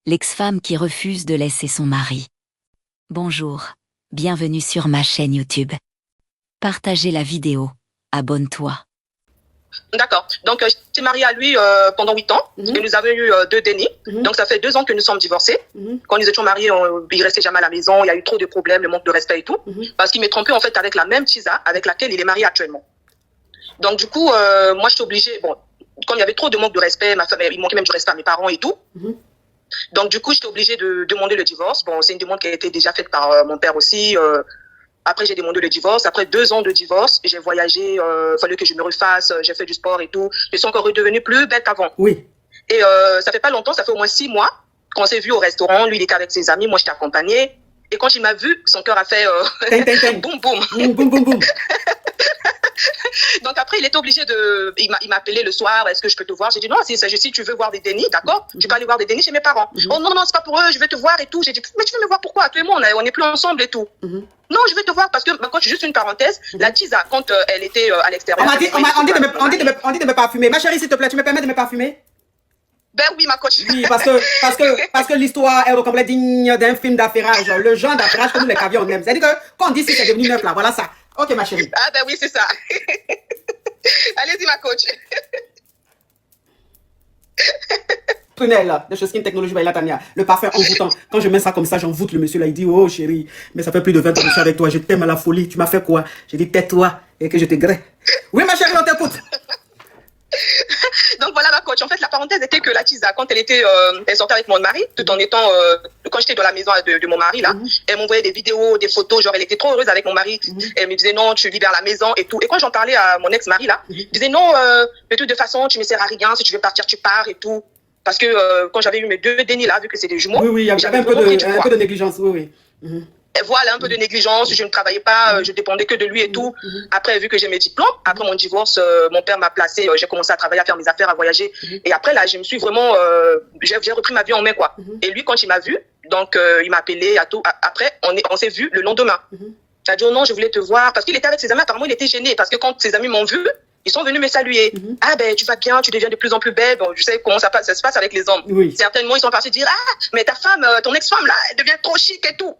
l'ex-femme qui refuse de laisser son mari. Bonjour, bienvenue sur ma chaîne YouTube. Partagez la vidéo, abonne-toi. D'accord. Donc, j'étais mariée à lui pendant 8 ans. Et nous avons eu 2 dénis. Donc, ça fait 2 ans que nous sommes divorcés. Quand nous étions mariés, il restait jamais à la maison. Il y a eu trop de problèmes, le manque de respect et tout. Parce qu'il m'est trompé, en fait, avec la même Tisa avec laquelle il est marié actuellement. Donc, du coup, moi, j'étais obligée... Bon, comme il y avait trop de manque de respect, ma femme, il manquait même du respect à mes parents et tout. Donc, du coup, j'étais obligée de demander le divorce. Bon, c'est une demande qui a été déjà faite par mon père aussi. Après, j'ai demandé le divorce. Après 2 ans de divorce, j'ai voyagé. Il fallait que je me refasse. J'ai fait du sport et tout. Je suis encore redevenue plus belle qu'avant. Oui. Et ça fait pas longtemps, ça fait au moins 6 mois qu'on s'est vu au restaurant. Lui, il était avec ses amis. Moi, j'étais accompagnée. Et quand il m'a vu, son cœur a fait boum, boum. Boum, boum, boum. Donc après, il était obligé de... Il m'a appelé le soir, est-ce que je peux te voir? J'ai dit non, si tu veux voir des dénis, d'accord, tu peux aller voir des dénis chez mes parents. Oh non, non, c'est pas pour eux, je vais te voir et tout. J'ai dit, mais tu veux me voir pourquoi? Toi et moi, on est plus ensemble et tout. Non, je vais te voir parce que, quand juste une parenthèse, la Tisa, quand elle était à l'extérieur... On dit de me parfumer. Ma chérie, s'il te plaît, tu me permets de me parfumer? Ben oui, ma coach. Oui, parce que l'histoire est ressemblait digne d'un film d'affairage. Le genre d'affairage que nous, les cavions, on aime. C'est-à-dire que quand on dit si c'est devenu neuf là, voilà ça. Ok, ma chérie. Ah ben oui, c'est ça. Allez-y, ma coach. Prunelle de chez Skin Technology by Latania. Le parfum envoûtant. Quand je mets ça comme ça, j'envoûte le monsieur là. Il dit, oh chérie, mais ça fait plus de 20 ans que je suis avec toi. Je t'aime à la folie. Tu m'as fait quoi? J'ai dit, tais-toi et que je te grée. Oui, ma chérie, on t'écoute. Donc voilà ma coach. En fait, la parenthèse était que la Tisa, quand elle sortait avec mon mari, tout en étant, quand j'étais dans la maison de mon mari là, elle m'envoyait des vidéos, des photos, genre elle était trop heureuse avec mon mari. Elle me disait non, tu libères la maison et tout. Et quand j'en parlais à mon ex-mari là, il disait non, de toute façon, tu me sers à rien, si tu veux partir, tu pars et tout. Parce que quand j'avais eu mes 2 dénis là, vu que c'est des jumeaux, oui, il y avait un peu de négligence, oui. Et voilà, un peu de négligence, je ne travaillais pas, je dépendais que de lui et tout. Après, vu que j'ai mes diplômes, après mon divorce, mon père m'a placé, j'ai commencé à travailler, à faire mes affaires, à voyager. Et après, là, je me suis vraiment, j'ai repris ma vie en main, quoi. Et lui, quand il m'a vu, donc, il m'a appelé, à tout. Après, on s'est vu le lendemain. Il a dit, oh non, je voulais te voir, parce qu'il était avec ses amis, apparemment, il était gêné, parce que quand ses amis m'ont vu, ils sont venus me saluer. Ah ben, tu vas bien, tu deviens de plus en plus belle. Bon, je sais comment ça se passe avec les hommes. Oui. Certainement, ils sont partis dire, ah, mais ta femme, ton ex-femme, là, elle devient trop chic et tout.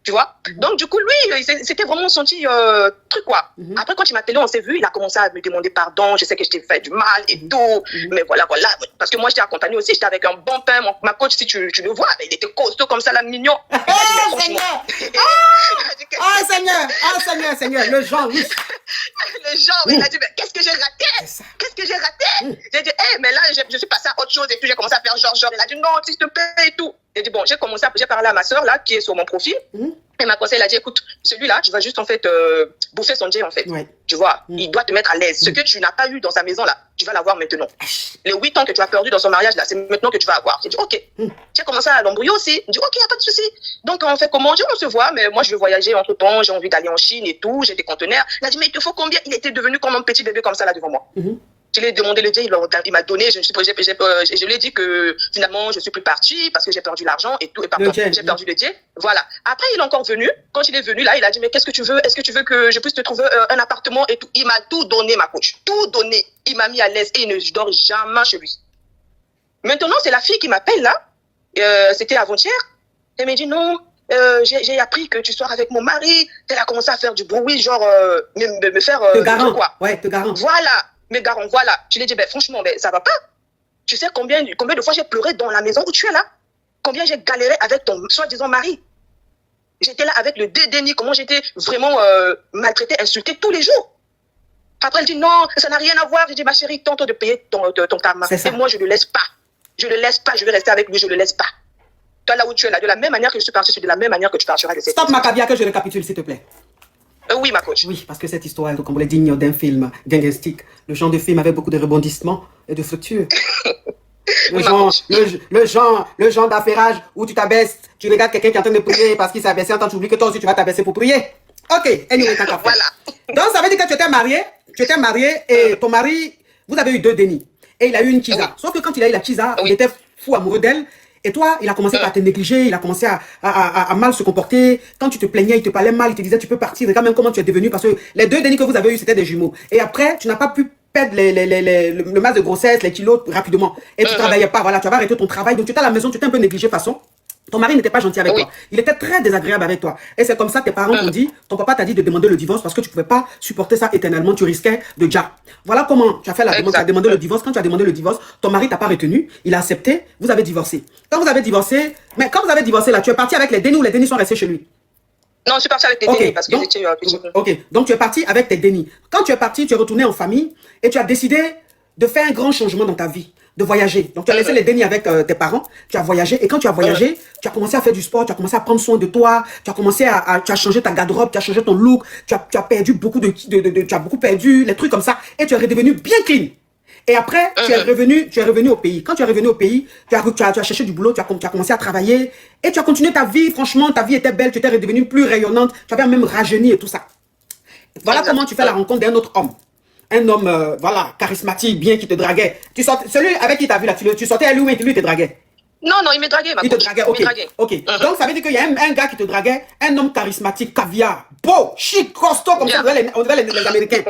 Tu vois? Donc, du coup, lui, c'était vraiment senti truc, quoi. Après, quand il m'a appelé, on s'est vu, il a commencé à me demander pardon. Je sais que je t'ai fait du mal et tout. Mais voilà, voilà. Parce que moi, j'étais accompagnée aussi, j'étais avec un bon pain. Ma coach, si tu le vois, il était costaud comme ça, là, mignon. Oh, Seigneur! Ah, Seigneur! Ah, Seigneur, Seigneur! Le genre, oui. Le genre, il a dit, mais qu'est-ce que j'ai raté? Qu'est-ce que j'ai raté? J'ai dit, mais là, je suis passée à autre chose et puis j'ai commencé à faire genre. Il a dit, non, s'il te plaît et tout. J'ai dit, bon, j'ai parlé à ma soeur, là, qui est sur mon profil. Et ma conseillère, elle a dit, écoute, celui-là, tu vas juste, en fait, bouffer son jet, en fait. Ouais. Tu vois, il doit te mettre à l'aise. Ce que tu n'as pas eu dans sa maison, là, tu vas l'avoir maintenant. Les 8 ans que tu as perdu dans son mariage, là, c'est maintenant que tu vas avoir. J'ai dit, ok. J'ai commencé à l'embrouiller aussi. J'ai dit, ok, y a pas de souci. Donc, on fait comment? J'ai dit, on se voit, mais moi, je veux voyager entre temps, j'ai envie d'aller en Chine et tout, j'ai des conteneurs. Il a dit, mais il te faut combien? Il était devenu comme un petit bébé comme ça, là, devant moi. Je lui ai demandé le jet, il m'a donné, je lui ai dit que finalement je suis plus partie parce que j'ai perdu l'argent et tout, et pardon, j'ai perdu le jet. Voilà. Après, il est encore venu. Quand il est venu là, il a dit, mais qu'est-ce que tu veux? Est-ce que tu veux que je puisse te trouver un appartement et tout? Il m'a tout donné, ma coach. Tout donné. Il m'a mis à l'aise et je dors jamais chez lui. Maintenant, c'est la fille qui m'appelle là. C'était avant-hier. Elle m'a dit, non, j'ai appris que tu sors avec mon mari. Elle a commencé à faire du bruit, genre, me faire... te garant. Quoi. Ouais, te garant. Voilà. Mais garant, voilà. Je lui ai dit, ben, franchement, ben, ça va pas. Tu sais combien de fois j'ai pleuré dans la maison où tu es là? Combien j'ai galéré avec ton soi-disant mari? J'étais là avec le dédain, comment j'étais vraiment maltraitée, insultée tous les jours. Après, elle dit, non, ça n'a rien à voir. J'ai dit, ma chérie, tente de payer ton karma. Et moi, je ne le laisse pas. Je ne le laisse pas. Je vais rester avec lui, je ne le laisse pas. Toi, là où tu es là, de la même manière que je suis partie, c'est de la même manière que tu partiras de cette Stop, Macabia, que je récapitule, s'il te plaît. Oui, ma coach. Oui, parce que cette histoire est comme est digne d'un film gangustique. Le genre de film avec beaucoup de rebondissements et de structures. Le genre d'affairage où tu t'abaisses, tu regardes quelqu'un qui est en train de prier parce qu'il s'est abaissé, en temps tu oublies que toi aussi tu vas t'abaisser pour prier. Ok, anyway, tant qu'à faire. Voilà. Donc ça veut dire que tu étais marié et ton mari, vous avez eu 2 dénis. Et il a eu une Tisa. Oui. Sauf que quand il a eu la Tisa, il était fou amoureux d'elle. Et toi, il a commencé à te négliger, il a commencé à mal se comporter. Quand tu te plaignais, il te parlait mal, il te disait tu peux partir. Regarde même comment tu es devenu, parce que les 2 dénis que vous avez eu, c'était des jumeaux. Et après, tu n'as pas pu perdre le masse de grossesse, les kilos rapidement. Et tu ne travaillais pas, voilà, tu avais arrêté ton travail. Donc tu étais à la maison, tu étais un peu négligé façon. Ton mari n'était pas gentil avec toi. Il était très désagréable avec toi. Et c'est comme ça, tes parents t'ont dit, ton papa t'a dit de demander le divorce parce que tu ne pouvais pas supporter ça éternellement, tu risquais de déjà. Voilà comment tu as fait la demande, tu as demandé le divorce. Quand tu as demandé le divorce, ton mari t'a pas retenu, il a accepté, vous avez divorcé. Quand vous avez divorcé, mais quand vous avez divorcé là, tu es parti avec les dénis ou les dénis sont restés chez lui? Non, je suis partie avec tes dénis parce que j'étais petit. Ok, donc tu es parti avec tes dénis. Quand tu es parti, tu es retourné en famille et tu as décidé de faire un grand changement dans ta vie. De voyager. Donc, tu as laissé les dénis avec tes parents, tu as voyagé, et quand tu as voyagé, tu as commencé à faire du sport, tu as commencé à prendre soin de toi, tu as commencé tu as changé ta garde-robe, tu as changé ton look, tu as perdu beaucoup tu as beaucoup perdu, les trucs comme ça, et tu es redevenu bien clean. Et après, tu es revenu au pays. Quand tu es revenu au pays, tu as cherché du boulot, tu as commencé à travailler, et tu as continué ta vie. Franchement, ta vie était belle, tu étais redevenue plus rayonnante, tu avais même rajeuni et tout ça. Voilà comment tu fais la rencontre d'un autre homme. Un homme, voilà, charismatique, bien, qui te draguait. Celui avec qui tu as vu là, tu sortais à lui, mais lui te draguait. Non, il me draguait, Il te draguait, ok. Donc, ça veut dire qu'il y a un gars qui te draguait, un homme charismatique, caviar, beau, chic, costaud, comme ça, on dirait les Américains.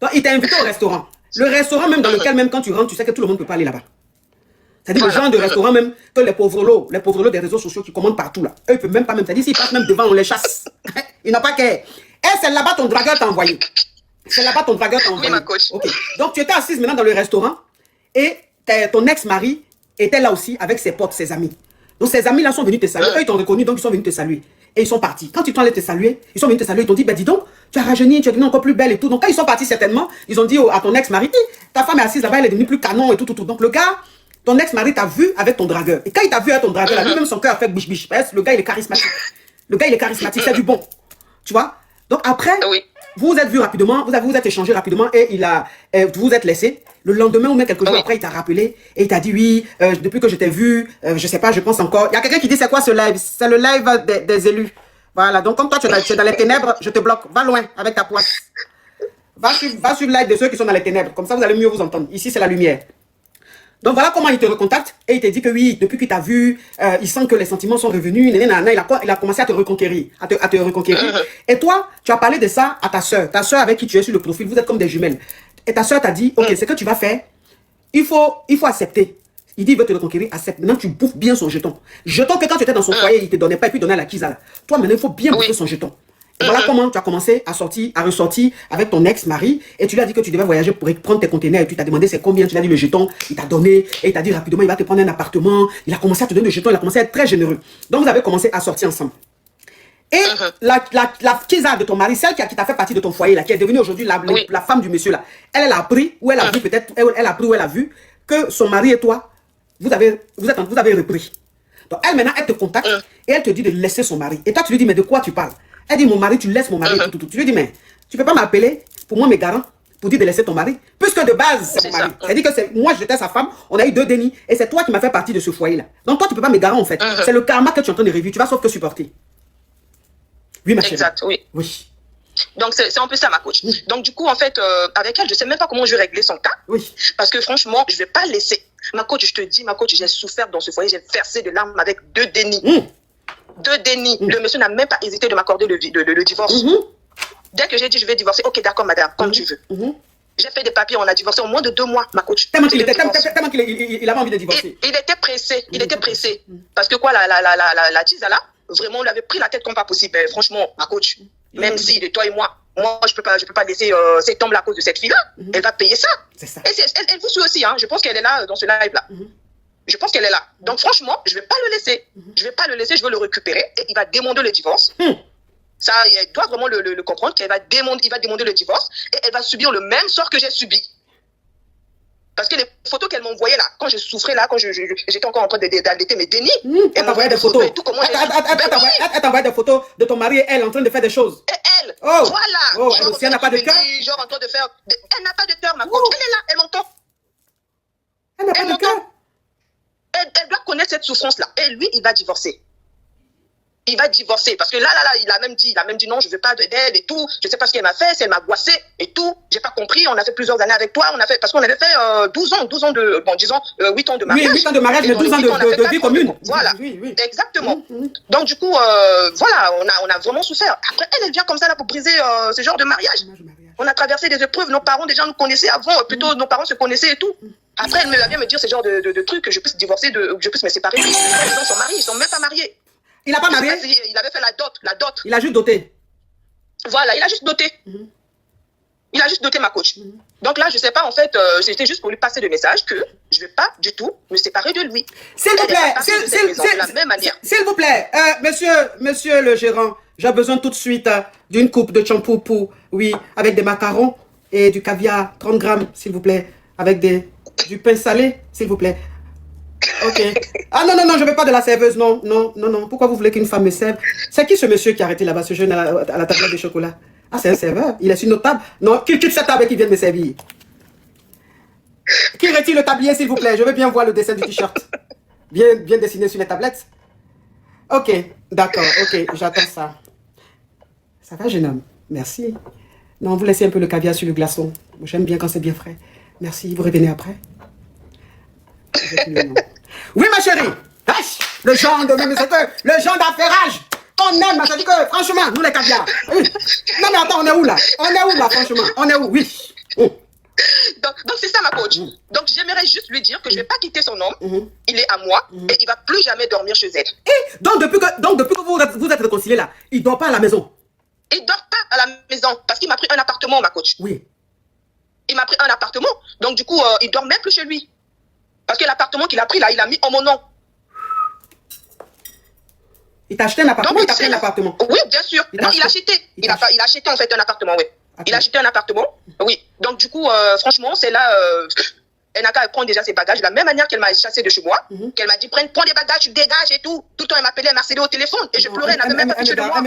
Donc, il t'a invité au restaurant. Le restaurant même dans lequel, même quand tu rentres, tu sais que tout le monde ne peut pas aller là-bas. C'est-à-dire le genre de restaurant même que les pauvres lots des réseaux sociaux qui commandent partout là. Eux, ils ne peuvent même pas même. C'est-à-dire s'ils passent même devant, on les chasse. Ils n'ont pas qu'à. Et c'est là-bas ton dragueur t'a envoyé. C'est là-bas ton dragueur t'a envoyé. Oui, ma coach. Okay. Donc, tu étais assise maintenant dans le restaurant et ton ex-mari était là aussi avec ses potes, ses amis. Donc, ces amis-là sont venus te saluer. Eux, ils t'ont reconnu, donc ils sont venus te saluer. Et ils sont partis. Quand ils t'ont allé te saluer, ils sont venus te saluer. Ils t'ont dit, ben dis donc, tu as rajeuni, tu es devenue encore plus belle et tout. Donc, quand ils sont partis, certainement, ils ont dit à ton ex-mari, ta femme est assise là-bas, elle est devenue plus canon et tout. Donc, le gars, ton ex-mari t'a vu avec ton dragueur. Et quand il t'a vu avec ton dragueur, lui-même, son cœur a fait biche-biche. Le gars, il est charismatique. Le gars, il est charismatique, c'est du bon. Tu vois? Donc, après, vous vous êtes vu rapidement, vous êtes échangé rapidement et vous vous êtes laissé. Le lendemain ou même quelques jours après, il t'a rappelé et il t'a dit oui, depuis que je t'ai vu, je sais pas, je pense encore. Il y a quelqu'un qui dit c'est quoi ce live? C'est le live des élus. Voilà, donc comme toi tu es dans les ténèbres, je te bloque. Va loin avec ta poisse. Va sur le live de ceux qui sont dans les ténèbres. Comme ça, vous allez mieux vous entendre. Ici, c'est la lumière. Donc voilà comment il te recontacte et il te dit que oui, depuis qu'il t'a vu, il sent que les sentiments sont revenus, il a commencé à te reconquérir, Et toi, tu as parlé de ça à ta soeur avec qui tu es sur le profil, vous êtes comme des jumelles. Et ta soeur t'a dit, ok, ce que tu vas faire, il faut accepter. Il dit, il veut te reconquérir, accepte. Maintenant, tu bouffes bien son jeton. Jeton que quand tu étais dans son foyer, il ne te donnait pas et puis il donnait à la Kisa. Toi, maintenant, il faut bien bouffer son jeton. Et voilà comment tu as commencé à ressortir avec ton ex-mari et tu lui as dit que tu devais voyager pour prendre tes conteneurs et tu t'as demandé c'est combien, tu lui as dit le jeton, il t'a donné et il t'a dit rapidement il va te prendre un appartement, il a commencé à te donner le jeton, il a commencé à être très généreux. Donc vous avez commencé à sortir ensemble. Et la Kisa de ton mari, celle qui t'a fait partie de ton foyer là, qui est devenue aujourd'hui la femme du monsieur là, elle a appris ou elle a vu peut-être, elle a appris ou elle a vu que son mari et toi, vous avez repris. Donc elle maintenant elle te contacte et elle te dit de laisser son mari. Et toi tu lui dis mais de quoi tu parles? Elle dit, mon mari, tu laisses mon mari, tout. Tu lui dis, mais tu ne peux pas m'appeler pour moi, mes garants, pour dire de laisser ton mari. Puisque de base, c'est mon mari. C'est-à-dire que moi, j'étais sa femme, on a eu 2 dénis, et c'est toi qui m'as fait partie de ce foyer-là. Donc, toi, tu ne peux pas me garant, en fait. C'est le karma que tu es en train de revivre. Tu vas sauf que supporter. Oui, ma chérie. Exact, oui. Donc, c'est un peu ça, ma coach. Donc, du coup, en fait, avec elle, je ne sais même pas comment je vais régler son cas. Parce que franchement, je ne vais pas laisser. Ma coach, je te dis, j'ai souffert dans ce foyer, j'ai versé de larmes avec 2 dénis. 2 dénis. Le monsieur n'a même pas hésité de m'accorder le divorce. Dès que j'ai dit je vais divorcer, ok d'accord madame, comme tu veux. J'ai fait des papiers, on a divorcé en moins de 2 mois, ma coach. Tellement qu'il avait envie de divorcer. Il était pressé, Parce que quoi, la Tisa là, vraiment, on lui avait pris la tête comme pas possible. Franchement, ma coach, même si de toi et moi, je peux pas laisser cet homme là à cause de cette fille là. Elle va payer ça. C'est ça. Et elle vous suit aussi, hein. Je pense qu'elle est là dans ce live là. Je pense qu'elle est là. Donc franchement, je ne vais pas le laisser. Je ne vais pas le laisser, je veux le récupérer et il va demander le divorce. Ça, elle doit vraiment le comprendre qu'il va demander le divorce et elle va subir le même sort que j'ai subi. Parce que les photos qu'elle m'envoyait là, quand je souffrais là, quand j'étais encore en train d'allaiter mes dénis, elle m'envoyait des photos. Elle t'envoyait des photos de ton mari et elle en train de faire des choses. Et elle, voilà. Si elle n'a pas de cœur. Genre en train de faire. Elle n'a pas de cœur, ma coach. Elle est là, elle m'entend. Elle n'a pas de cœur. Elle doit connaître cette souffrance-là. Et lui, il va divorcer. Il va divorcer. Parce que là, il a même dit non, je ne veux pas d'aide et tout. Je ne sais pas ce qu'elle m'a fait, si elle m'a goissé et tout. Je n'ai pas compris. On a fait plusieurs années avec toi. Parce qu'on avait fait 12 ans de, disons, 8 ans de mariage. Oui, 8 ans de mariage, mais 12 ans de vie commune. Voilà. Oui. Exactement. Donc, du coup, voilà, on a vraiment souffert. Après, elle vient comme ça là pour briser ce genre de mariage. On a traversé des épreuves. Nos parents déjà nous connaissaient avant. Plutôt, nos parents se connaissaient et tout. Après, elle vient me dire ce genre de trucs que je puisse divorcer, que je puisse me séparer. Les gens sont mariés. Ils sont même pas mariés. Il n'a pas marié? Il avait fait la dot. Il a juste doté. Voilà, il a juste doté. Il a juste doté ma coach. Donc là, je sais pas, en fait, c'était juste pour lui passer le message que je ne vais pas du tout me séparer de lui. S'il vous plaît, s'il vous plaît, monsieur le gérant, j'ai besoin tout de suite d'une coupe de champou pour, oui, avec des macarons et du caviar, 30 grammes, s'il vous plaît, avec du pain salé, s'il vous plaît. Ok. Ah non, je ne veux pas de la serveuse, non. Pourquoi vous voulez qu'une femme me serve? C'est qui ce monsieur qui a arrêté là-bas, ce jeune à la tablette de chocolat? Ah, c'est un serveur. Il est sur notre table. Non, qui quitte cette table et qui vient me servir. Qui retire le tablier, s'il vous plaît? Je veux bien voir le dessin du t-shirt. Bien dessiné sur les tablettes. Ok, d'accord, ok, j'attends ça. Ça va, jeune homme? Merci. Non, vous laissez un peu le caviar sur le glaçon. J'aime bien quand c'est bien frais. Merci, vous revenez après. Oui, ma chérie. Le genre d'affairage. On aime, ma chérie, franchement, nous les caviars. Non, mais attends, on est où là, franchement? On est où? Oui. Donc c'est ça ma coach. Donc j'aimerais juste lui dire que je ne vais pas quitter son homme. Il est à moi et il ne va plus jamais dormir chez elle. Donc depuis que vous êtes réconciliés là, il ne dort pas à la maison? Il ne dort pas à la maison parce qu'il m'a pris un appartement, ma coach. Oui. Il m'a pris un appartement. Donc du coup, il ne dort même plus chez lui. Parce que l'appartement qu'il a pris là, il a mis en mon nom. Il t'a acheté un appartement? Il t'a pris un appartement? Oui, bien sûr. Non, il a acheté. Il a acheté en fait un appartement, oui. Il a acheté un appartement, oui. Donc du coup, franchement, c'est là, elle n'a qu'à prendre déjà ses bagages. De la même manière qu'elle m'a chassé de chez moi, qu'elle m'a dit, prends des bagages, tu dégages et tout. Tout le temps, elle m'appelait, elle m'a cédé au téléphone. Et je pleurais, elle n'avait même pas touché de moi.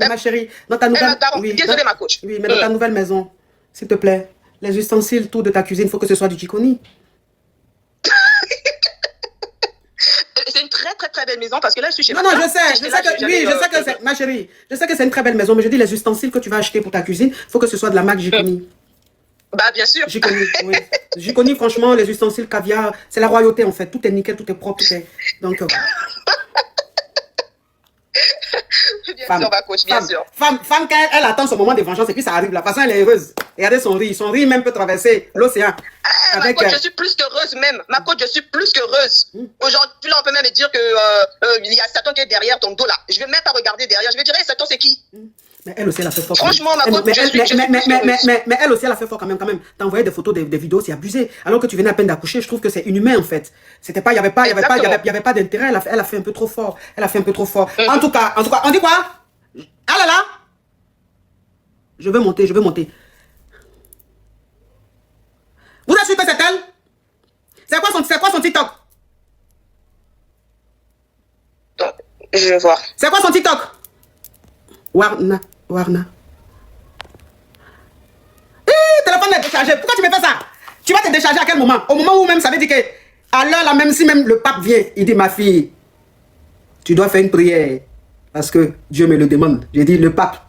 Ma chérie, dans ta nouvelle... Oui, désolée, ma coach. Oui, mais dans ta nouvelle maison, s'il te plaît, les ustensiles, tout de ta cuisine, il faut que ce soit du Giconi. C'est une très belle maison parce que là je suis chez moi. Non, je sais que c'est, ma chérie, je sais que c'est une très belle maison, mais je dis les ustensiles que tu vas acheter pour ta cuisine, il faut que ce soit de la marque Giconi. Bah bien sûr. Giconi, oui. Giconi, franchement, les ustensiles caviar, c'est la royauté en fait, tout est nickel, tout est propre, tout est... Donc... Bien sûr, ma coach, bien sûr. Femme, quand elle attend son moment de vengeance et puis ça arrive, la façon elle est heureuse. Regardez son rire même peut traverser l'océan. Ma coach, je suis plus qu'heureuse même. Ma coach, je suis plus qu'heureuse. Aujourd'hui, là, on peut même dire que il y a Satan qui est derrière ton dos là. Je vais même pas regarder derrière. Je vais dire, hey, Satan, c'est qui? Mais elle aussi, elle a fait fort. Franchement, ma coach, mais elle aussi, elle a fait fort quand même. T'envoyais des photos, des vidéos, c'est abusé. Alors que tu venais à peine d'accoucher, je trouve que c'est inhumain en fait. C'était pas, il y avait pas d'intérêt. Elle a fait un peu trop fort. En tout cas, on dit quoi? Ah là là! Je vais monter. Vous êtes sûr que c'est elle? C'est quoi son TikTok? Je vais voir. C'est quoi son TikTok? Warna. Téléphone est déchargé. Pourquoi tu me fais ça? Tu vas te décharger à quel moment? Au moment où même ça veut dire que à l'heure là, même si même le pape vient, il dit ma fille, tu dois faire une prière parce que Dieu me le demande. J'ai dit le pape,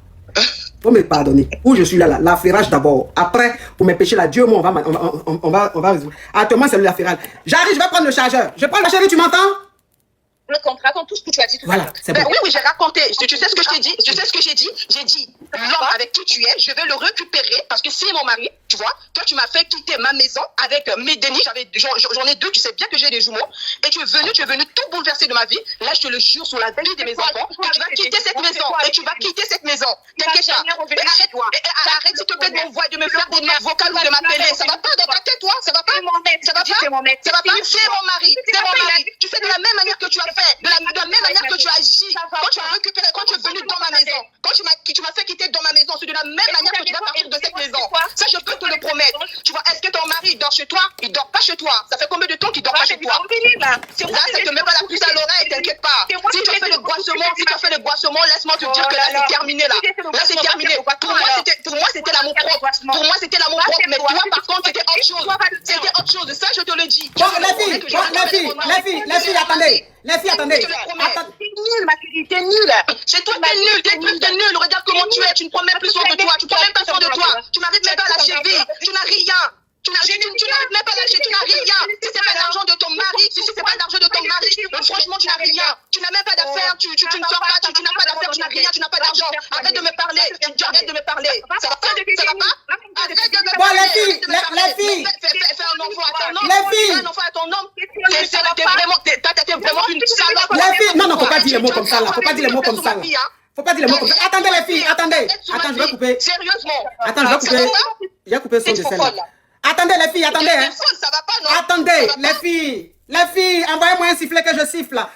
faut me pardonner. Où je suis là, l'affairage d'abord. Après, pour mes péchés là, Dieu moi on va résoudre. Actuellement c'est l'affairage. J'arrive, je vais prendre le chargeur. Je prends le chargeur, tu m'entends? Raconte tout ce que tu as dit tout à l'heure. Oui, j'ai raconté. Tu sais ce que je t'ai dit? J'ai dit, l'homme avec qui tu es, je vais le récupérer parce que c'est mon mari, tu vois. Toi, tu m'as fait quitter ma maison avec mes dénis. J'en ai deux, tu sais bien que j'ai des jumeaux. Et tu es venu tout bouleverser de ma vie. Là, je te le jure sur la vie de mes enfants que tu vas quitter cette maison. Et tu vas quitter cette maison. T'inquiète pas. Arrête, s'il te plaît, de me faire des notes vocales ou de m'appeler. Ça va pas dans ta tête, toi? Ça va pas? C'est mon mari. C'est mon mari. Tu fais de la même manière que tu as fait, de la même manière que tu as agi, quand tu as récupéré, quand tu es venu dans ma maison, quand tu m'as fait quitter dans ma maison, c'est de la même manière que tu vas partir de cette maison. Ça, je peux te le promettre. Tu vois, est-ce que ton mari dort chez toi? Il dort pas chez toi. Ça fait combien de temps qu'il dort pas chez toi? Là, ça te met pas la puce à l'oreille, t'inquiète pas. Si tu as fait le boissement, laisse-moi te dire que là, c'est terminé là. Là, c'est terminé. Pour moi, c'était l'amour propre. Mais toi, par contre, c'était autre chose. C'était autre chose. Ça, je te le dis. Les filles, attendez. T'es nulle, ma chérie, t'es nulle. C'est toi, t'es nulle. Regarde comment tu es. Tu ne prends même plus soin de toi. Tu prends même pas soin de toi. Tu n'arrives même pas à la cheville. Tu n'as rien. Tu n'arrives même pas à lâcher. Tu n'as rien. Si c'est pas l'argent de ton mari, franchement, tu n'as rien. Tu n'as même pas pas d'affaires, tu ne sors pas, tu n'as pas d'affaires, tu n'as rien, tu n'as pas d'argent. Arrête de me parler, arrête de me parler. Ça va pas? Arrête de me Bon, parler. les filles. Fais un enfant à ton homme. Les filles. Fais un enfant à ton homme. T'es vraiment une salope. Les filles. Non, faut pas dire les mots comme ça, là. Faut pas dire les mots comme ça, là. Faut pas dire les mots comme ça. Attendez, les filles, attendez. Attends, je vais couper. Sérieusement. Attends, je vais couper. J'ai coupé son de celle-là. Attendez, les filles, attendez. Hein. Ça va pas, non? Attendez, les filles. Les filles, envoyez-moi un sifflet que je siffle, là.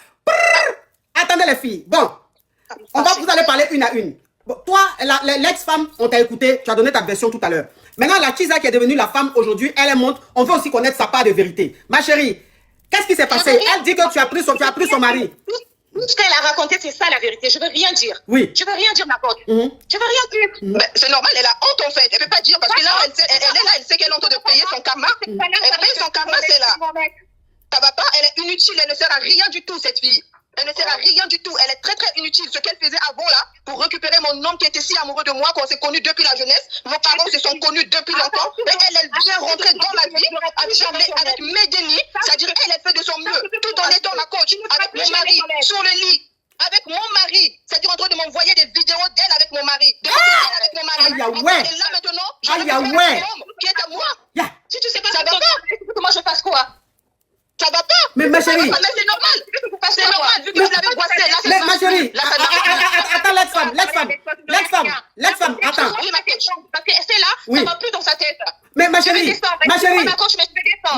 Attendez, les filles. Bon, vous allez parler une à une. Bon, toi, l'ex-femme, on t'a écouté, tu as donné ta version tout à l'heure. Maintenant, la Chiza qui est devenue la femme aujourd'hui, elle montre, on veut aussi connaître sa part de vérité. Ma chérie, qu'est-ce qui s'est passé? Elle dit que tu as pris son mari. Ce qu'elle a raconté, c'est ça la vérité. Je veux rien dire. Oui. Je veux rien dire, ma pote. Je veux rien dire. C'est normal, elle a honte en fait. Elle peut pas dire parce que là, elle est là, elle sait qu'elle est en train de payer son karma. Elle paye son karma, c'est là. Ça va pas, elle est inutile, elle ne sert à rien du tout, cette fille. Elle ne sert à rien du tout. Elle est très très inutile. Ce qu'elle faisait avant là, pour récupérer mon homme qui était si amoureux de moi, qu'on s'est connus depuis la jeunesse. Nos parents se sont connus depuis longtemps. Et elle vient rentrer dans ma vie avec mes dénis. C'est-à-dire, elle fait de son mieux, tout en étant ma coach, avec mon mari, sur le lit. Avec mon mari, c'est-à-dire en train de m'envoyer des vidéos d'elle avec mon mari. Avec mon mari. Et là maintenant, je veux faire mon homme qui est à moi. Si tu sais pas, ça va pas. Comment je fasse quoi? Ça va pas. Mais ma chérie. Mais c'est normal. C'est normal, vu que vous l'avez boissé. Là, mais ma chérie. Attends, l'ex-femme. Attends. Oui, ma coach. Parce que c'est là, ça va plus dans sa tête. Mais ma chérie. Ma chérie.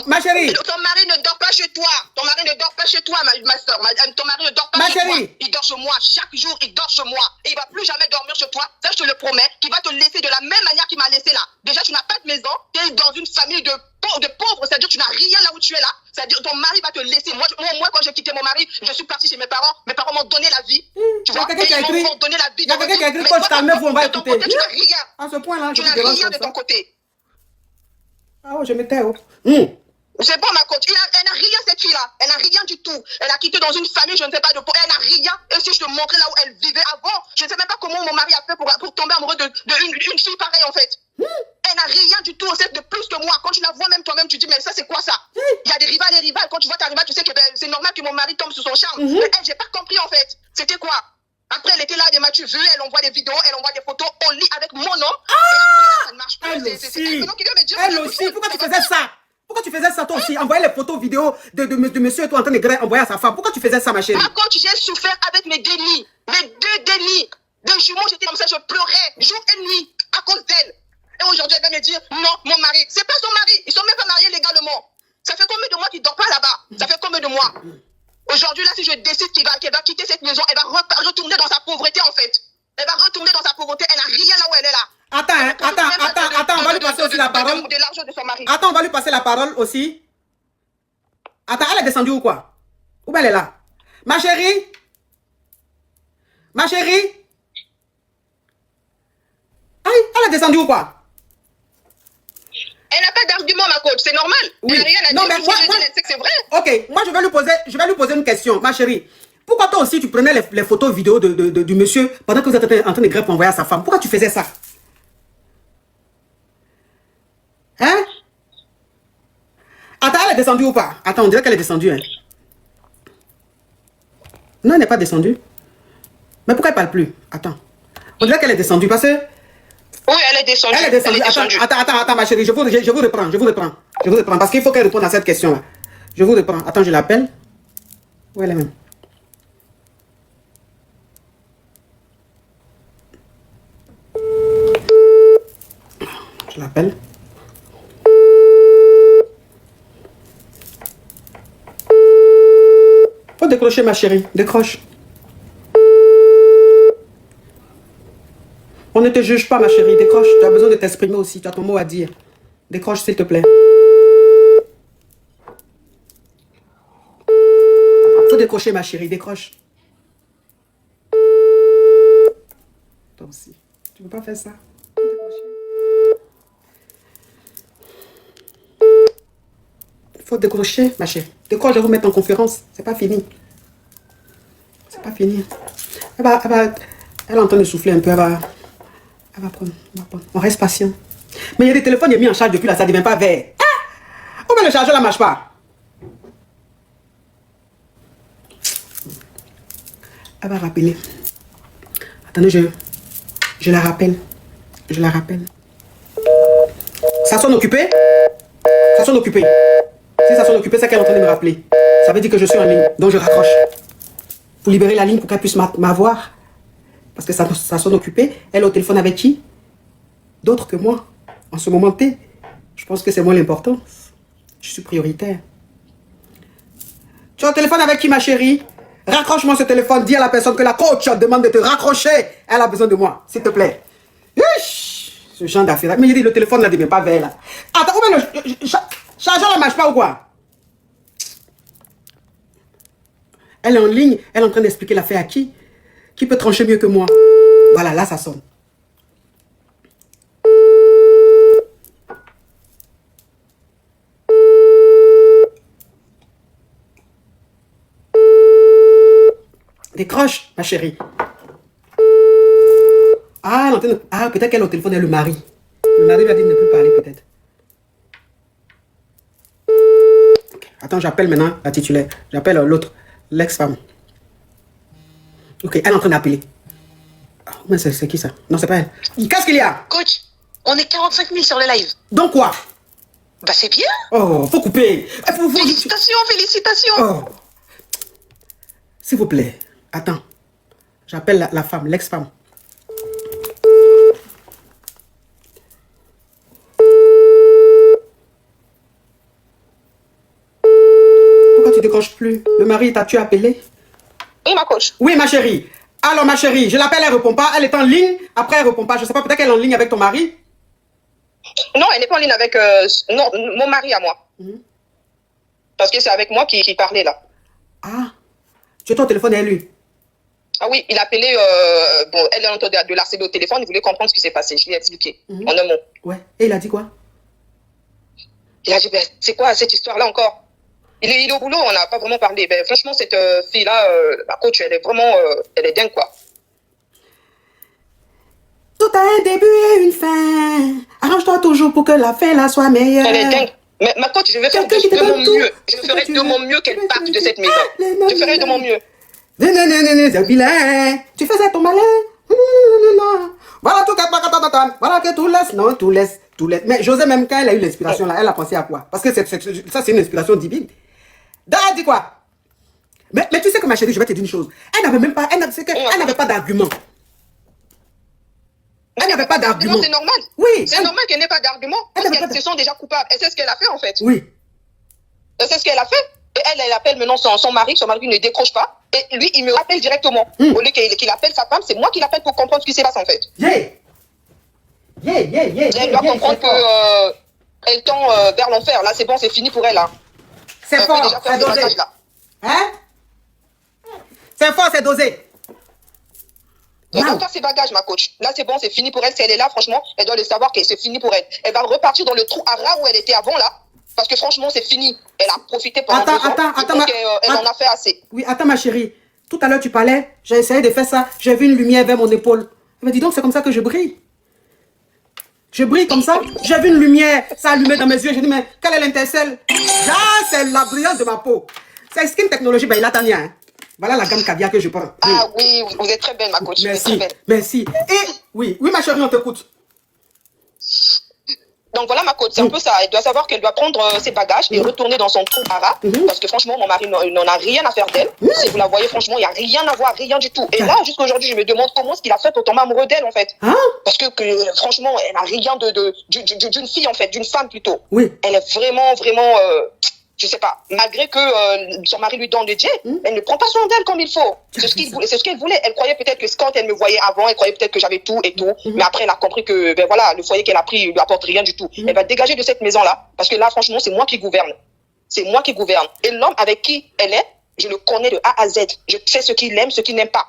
Ma chérie. Ton mari ne dort pas chez toi. Ton mari ne dort pas chez toi, ma soeur. Ton mari ne dort pas chez toi. Il dort chez moi. Chaque jour, il dort chez moi. Et il va plus jamais dormir chez toi. Ça, je te le promets. Qu'il va te laisser de la même manière qu'il m'a laissé là. Déjà, tu n'as pas de maison. Tu es dans une famille de pauvres. C'est-à-dire que tu n'as rien là où tu es là. C'est-à-dire ton mari va te laisser. Moi, quand j'ai quitté mon mari, je suis partie chez mes parents. Mes parents m'ont donné la vie. Tu vois, ils m'ont donné la vie. Il y a quelqu'un qui a écrit, coach, calmez-vous, on va écouter. Tu n'as rien. À ce point-là, tu n'as rien de ton côté. Ah ouais, je m'étais. C'est bon, ma coach. Elle n'a rien, cette fille-là. Elle n'a rien du tout. Elle a quitté dans une famille, je ne sais pas de quoi. Elle n'a rien. Et si je te montrais là où elle vivait avant, je ne sais même pas comment mon mari a fait pour tomber amoureux d'une fille pareille, en fait. Elle n'a rien du tout, c'est de plus que moi. Quand tu la vois même toi-même, tu dis, mais ça, c'est quoi ça? Il y a des rivales. Quand tu vois ta rivale, tu sais que c'est normal que mon mari tombe sous son charme. Mais elle, j'ai pas compris, en fait. C'était quoi? Après, elle était là, elle m'as-tu vu? Elle envoie des vidéos, elle envoie des photos. On lit avec mon nom. Et après, ça ne marche plus. Elle aussi. Pourquoi tu faisais ça? Pourquoi tu faisais ça toi aussi? Envoyer les photos vidéos de monsieur et toi en train de envoyer à sa femme. Pourquoi tu faisais ça, ma chérie? Quand j'ai souffert avec mes dénis, mes 2 dénis, des jumeaux, j'étais comme ça, je pleurais jour et nuit à cause d'elle. Et aujourd'hui, elle va me dire, non, mon mari, c'est pas son mari. Ils sont même pas mariés légalement. Ça fait combien de mois qu'il ne dort pas là-bas? Ça fait combien de mois? Aujourd'hui, là, si je décide qu'elle va quitter cette maison, elle va retourner dans sa pauvreté, en fait. Elle va retourner dans sa pauvreté. Elle n'a rien là où elle est là. Attends, on va lui passer aussi la parole. Attends, on va lui passer la parole aussi. Attends, elle est descendue ou quoi? Où elle est là? Ma chérie? Aïe, elle est descendue ou quoi? Elle n'a pas d'argument, ma coach, c'est normal. Oui. Elle n'a rien à dire. Non, mais moi, elle sait que c'est vrai. Ok, moi je vais lui poser une question, ma chérie. Pourquoi toi aussi tu prenais les photos vidéo du monsieur pendant que vous êtes en train de greffer pour envoyer à sa femme? Pourquoi tu faisais ça? Hein? Attends, elle est descendue ou pas? Attends, on dirait qu'elle est descendue. Hein? Non, elle n'est pas descendue. Mais pourquoi elle ne parle plus? Attends. On dirait qu'elle est descendue parce que... Oui, elle est descendue. Elle est descendue. Attends, ma chérie, je vous reprends. Parce qu'il faut qu'elle réponde à cette question-là. Je vous reprends. Attends, je l'appelle. Où elle est même? Je l'appelle. Faut décrocher, ma chérie. Décroche. On ne te juge pas, ma chérie. Décroche. Tu as besoin de t'exprimer aussi. Tu as ton mot à dire. Décroche, s'il te plaît. Faut décrocher, ma chérie. Décroche. Toi aussi. Tu ne peux pas faire ça. Faut décrocher. Faut décrocher, ma chérie. Décroche, je vais vous mettre en conférence. C'est pas fini. C'est pas fini. Elle est en train de souffler un peu. Elle va prendre. On reste patient. Mais il y a des téléphones, il est mis en charge depuis là, ça ne devient pas vert. Ah! Pourquoi le chargeur ne marche pas? Elle va rappeler. Attendez, je la rappelle. Je la rappelle. Ça sonne occupé? Ça sonne occupé. Si ça sonne occupé, c'est qu'elle est en train de me rappeler. Ça veut dire que je suis en ligne. Donc je raccroche. Pour libérer la ligne pour qu'elle puisse m'avoir. Parce que ça sonne occupé. Elle est au téléphone avec qui? D'autres que moi. En ce moment T. Je pense que c'est moi l'important. Je suis prioritaire. Tu es au téléphone avec qui, ma chérie? Raccroche-moi ce téléphone. Dis à la personne que la coach demande de te raccrocher. Elle a besoin de moi, s'il te plaît. Ce genre d'affaires. Mais il dit le téléphone là ne devient pas vert là. Attends, où est le chargeur ne marche pas ou quoi? Elle est en ligne. Elle est en train d'expliquer l'affaire à qui? Qui peut trancher mieux que moi? Voilà, là ça sonne. Décroche, ma chérie. Ah, peut-être qu'elle est au téléphone, elle est le mari. Le mari lui a dit de ne plus parler, peut-être. Okay. Attends, j'appelle maintenant la titulaire. J'appelle l'autre, l'ex-femme. Ok, elle est en train d'appeler. Oh, mais c'est qui ça? Non, c'est pas elle. Qu'est-ce qu'il y a? Coach, on est 45 000 sur le live. Donc quoi? Bah c'est bien. Oh, faut couper. Félicitations, félicitations. Oh. S'il vous plaît, attends. J'appelle la femme, l'ex-femme. Pourquoi tu décroches plus? Le mari t'a-tu appelé? Oui, ma coach. Oui, ma chérie. Alors, ma chérie, je l'appelle, elle répond pas. Elle est en ligne. Après, elle répond pas. Je sais pas, peut-être qu'elle est en ligne avec ton mari. Non, elle n'est pas en ligne avec non, mon mari à moi. Parce que c'est avec moi qui parlait là. Ah, tu es au téléphone et lui? Ah oui, il a appelé, bon, elle est en train de l'harceler au téléphone, il voulait comprendre ce qui s'est passé. Je lui ai expliqué, en un mot. Ouais, et il a dit quoi? Il a dit, ben, c'est quoi cette histoire-là encore? Il est au boulot, on n'a pas vraiment parlé. Ben, franchement, cette fille-là, la coach, elle est vraiment, elle est dingue, quoi. Tout a un début et une fin. Arrange-toi toujours pour que la fin là soit meilleure. Elle est dingue. Mais ma coach, je vais faire de mon mieux. Je ferai de mon mieux qu'elle parte de cette maison. Je ferai de mon mieux. Tu faisais ton malin. Voilà tout voilà que tout laisse. Non, tout laisse. Mais José, même quand elle a eu l'inspiration là, elle a pensé à quoi? Parce que ça, c'est une inspiration divine. Elle dit quoi? Mais tu sais que ma chérie, je vais te dire une chose. Elle n'avait même pas, elle n'avait pas d'argument. Elle n'avait pas d'argument. C'est normal. Oui. C'est normal qu'elle n'ait pas d'argument. Parce qu'elles se sont déjà coupables. Et c'est ce qu'elle a fait en fait. Oui. C'est ce qu'elle a fait. Et elle appelle maintenant son mari ne décroche pas. Et lui, il me rappelle directement. Au lieu qu'il appelle sa femme, c'est moi qui l'appelle pour comprendre ce qui se passe en fait. Elle doit comprendre que elle tend vers l'enfer. Là, c'est bon, c'est fini pour elle. Hein. C'est fort, c'est dosé. Hein? C'est fort, c'est dosé. Elle doit faire ses bagages, ma coach. Là, c'est bon, c'est fini pour elle. Si elle est là, franchement, elle doit le savoir que c'est fini pour elle. Elle va repartir dans le trou à ras où elle était avant, là. Parce que franchement, c'est fini. Elle a profité pendant 2 ans. Elle en a fait assez. Oui, attends, ma chérie. Tout à l'heure, tu parlais. J'ai essayé de faire ça. J'ai vu une lumière vers mon épaule. Elle m'a dit donc, c'est comme ça que je brille. Je brille comme ça. J'ai vu une lumière s'allumer dans mes yeux. J'ai dit, mais quelle est l'intercelle? Ah, c'est la brillance de ma peau. C'est Skin Technology by Latania. Hein. Voilà la gamme caviar que je prends. Ah oui, vous êtes très belle, ma coach. Merci, merci. Et oui, ma chérie, on t'écoute. Donc voilà, ma coach, c'est un peu ça. Elle doit savoir qu'elle doit prendre ses bagages et retourner dans son trou à ras. Parce que franchement, mon mari n'en a rien à faire d'elle. Si vous la voyez, franchement, il n'y a rien à voir, rien du tout. Et là, jusqu'à aujourd'hui, je me demande comment est-ce qu'il a fait pour tomber amoureux d'elle, en fait. Parce que franchement, elle n'a rien d'une fille, en fait, d'une femme plutôt. Oui. Elle est vraiment, vraiment... je sais pas, malgré que son mari lui donne le jet, elle ne prend pas soin d'elle comme il faut. C'est ce qu'elle voulait. Elle croyait peut-être que quand elle me voyait avant, elle croyait peut-être que j'avais tout et tout. Mais après, elle a compris que, ben voilà, le foyer qu'elle a pris, lui apporte rien du tout. Elle va dégager de cette maison-là. Parce que là, franchement, c'est moi qui gouverne. C'est moi qui gouverne. Et l'homme avec qui elle est, je le connais de A à Z. Je sais ce qu'il aime, ce qu'il n'aime pas.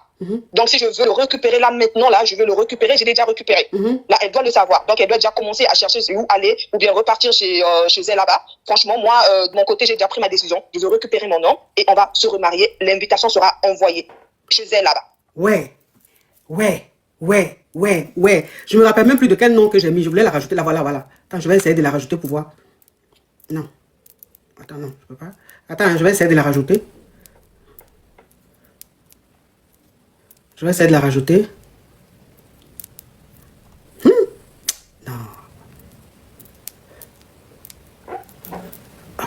Donc, si je veux le récupérer là, maintenant, là, je veux le récupérer, je l'ai déjà récupéré. Là, elle doit le savoir. Donc, elle doit déjà commencer à chercher où aller ou bien repartir chez elle là-bas. Franchement, moi, de mon côté, j'ai déjà pris ma décision. Je veux récupérer mon homme et on va se remarier. L'invitation sera envoyée chez elle là-bas. Ouais. Je me rappelle même plus de quel nom que j'ai mis. Je voulais la rajouter là, voilà. Attends, je vais essayer de la rajouter pour voir. Non. Attends, non, je peux pas. Attends, je vais essayer de la rajouter. Je vais essayer de la rajouter. Non. Ah,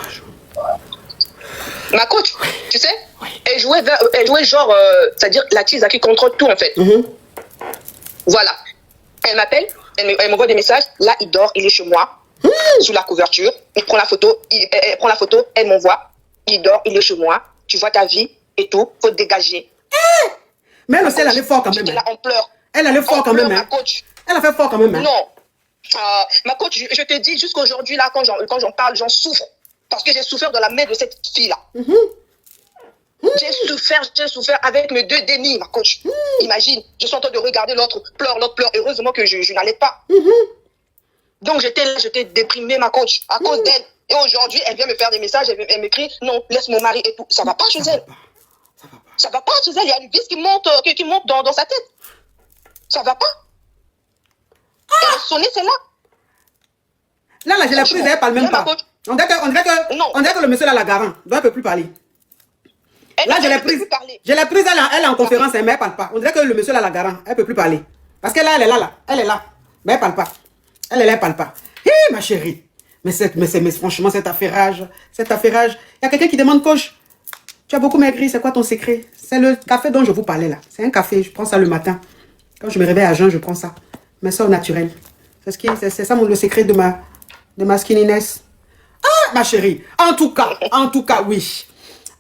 Ma coach, tu sais, oui. elle jouait genre, c'est-à-dire la tease qui contrôle tout en fait. Voilà. Elle m'appelle, elle m'envoie des messages. Là, il dort, il est chez moi, sous la couverture. Il prend la photo, elle prend la photo, elle m'envoie. Il dort, il est chez moi. Tu vois ta vie et tout, faut te dégager. Mais elle aussi, elle allait fort quand même. J'étais là, on pleure. Elle allait fort quand même. Ma coach. Elle a fait fort quand même. Non. Ma coach, je te dis, jusqu'aujourd'hui, là, quand j'en parle, j'en souffre. Parce que j'ai souffert de la main de cette fille-là. J'ai souffert avec mes 2 dénis, ma coach. Imagine, je suis en train de regarder l'autre pleure. Heureusement que je n'allais pas. Donc j'étais déprimée, ma coach, à cause d'elle. Et aujourd'hui, elle vient me faire des messages, elle m'écrit, non, laisse mon mari et tout. Ça va pas chez elle. Ça va pas chez elle. Il y a une vis qui monte dans sa tête. Ça va pas. Elle est sonnée, celle-là. Là, je l'ai prise, elle parle même pas. On dirait que le monsieur là la garant. Donc elle peut plus parler. Là, je l'ai prise. Elle est en conférence, mais elle parle pas. On dirait que le monsieur là la garant. Elle peut plus parler. Parce que là, elle est là. Mais elle parle pas. Elle parle pas. Hé, ma chérie. Mais franchement, cet affairage. Il y a quelqu'un qui demande, coach, tu as beaucoup maigri, c'est quoi ton secret? C'est le café dont je vous parlais là. C'est un café, je prends ça le matin. Quand je me réveille à jeun, je prends ça. Mais ça au naturel. C'est ça le secret de ma skinniness. Ah, ma chérie. En tout cas, oui.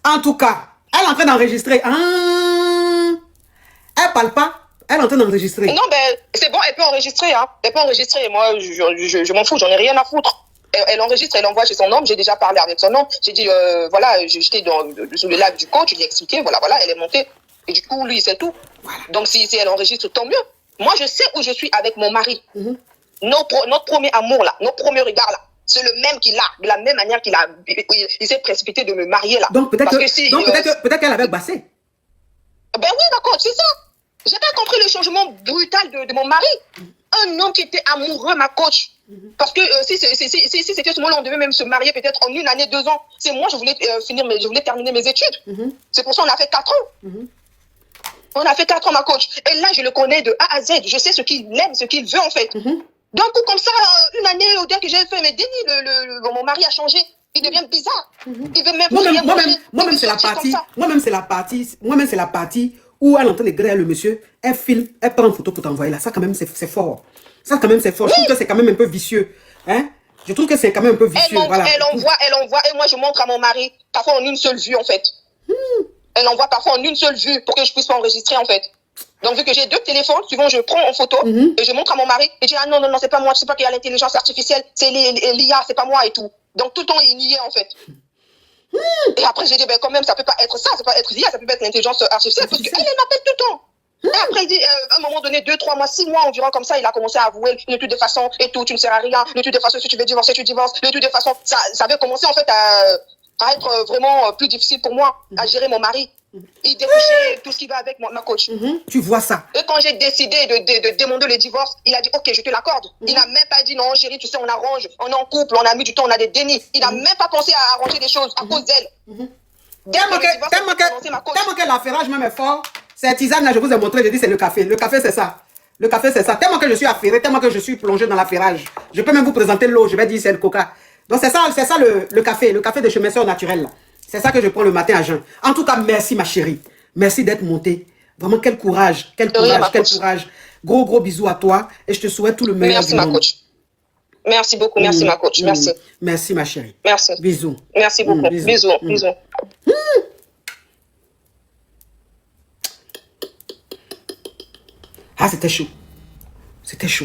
En tout cas, elle est en train d'enregistrer. Elle parle pas. Elle est en train d'enregistrer. Non, ben, c'est bon, elle peut enregistrer. Hein. Elle peut enregistrer. Moi, je m'en fous, j'en ai rien à foutre. Elle enregistre, elle envoie chez son homme. J'ai déjà parlé avec son homme. J'ai dit, voilà, j'étais sous le live du coach, je lui ai expliqué, voilà, elle est montée. Et du coup, lui, c'est tout. Voilà. Donc, si elle enregistre, tant mieux. Moi, je sais où je suis avec mon mari. Notre premier amour, là, notre premier regard, là, c'est le même qu'il a, de la même manière qu'il a. Il s'est précipité de me marier, là. Donc, peut-être qu'elle avait bassé. Ben oui, d'accord, c'est ça. J'ai pas compris le changement brutal de mon mari. Un homme qui était amoureux, ma coach. Parce que si c'était ce moment-là, on devait même se marier peut-être en 1 année, 2 ans. C'est moi, je voulais terminer mes études. C'est pour ça qu'on a fait 4 ans. On a fait 4 ans, ma coach. Et là, je le connais de A à Z. Je sais ce qu'il aime, ce qu'il veut, en fait. D'un coup, comme ça, 1 année, au dernier que j'ai fait mes dénis, mon mari a changé. Il devient bizarre. Il veut même Moi-même, c'est la partie où elle est en train de griller le monsieur, elle filme, elle prend une photo pour t'envoyer là. Ça, quand même, c'est fort. Ça, quand même, c'est fort. Oui. Je trouve que c'est quand même un peu vicieux. Hein? Je trouve que c'est quand même un peu vicieux. Elle envoie, et moi, je montre à mon mari, parfois en une seule vue, en fait. Elle envoie parfois en une seule vue pour que je puisse enregistrer, en fait. Donc, vu que j'ai 2 téléphones, souvent, je prends en photo et je montre à mon mari. Et je dis, ah non, c'est pas moi, je sais pas qu'il y a l'intelligence artificielle, c'est l'IA, c'est pas moi et tout. Donc, tout le temps, il y est, en fait. Et après, j'ai dit, ben quand même, ça peut pas être ça, ça peut pas être l'IA, ça peut pas être l'intelligence artificielle, parce qu'elle m'appelle tout le temps. Et après, il dit, à un moment donné, 2, 3 mois, 6 mois environ, comme ça, il a commencé à avouer, de toutes les façons, et tout, tu ne sers à rien, de toutes les façons, si tu veux divorcer, tu divorces, de toutes les façons, ça avait commencé, en fait, à être vraiment plus difficile pour moi, à gérer mon mari. Il découchait tout ce qui va avec ma coach. Tu vois ça. Et quand j'ai décidé de demander le divorce, il a dit, ok, je te l'accorde. Il n'a même pas dit, non, chérie, tu sais, on arrange, on est en couple, on a mis du temps, on a des dénis. Il n'a même pas pensé à arranger des choses à cause d'elle. Tellement que l'affairage même est fort, cette tisane là, je vous ai montré, j'ai dit c'est le café. Le café c'est ça. Le café c'est ça. Tellement que je suis affairé, tellement que je suis plongé dans l'affairage. Je peux même vous présenter l'eau, je vais dire c'est le coca. Donc c'est ça le café de chez mes soeurs naturelles. C'est ça que je prends le matin à jeun. En tout cas, merci ma chérie. Merci d'être montée. Vraiment quel courage, quel courage. Gros bisous à toi et je te souhaite tout le meilleur. Merci ma coach. Merci beaucoup, merci ma coach, merci. Merci ma chérie. Merci. Bisous. Merci beaucoup. Bisous. Ah, c'était chaud. C'était chaud.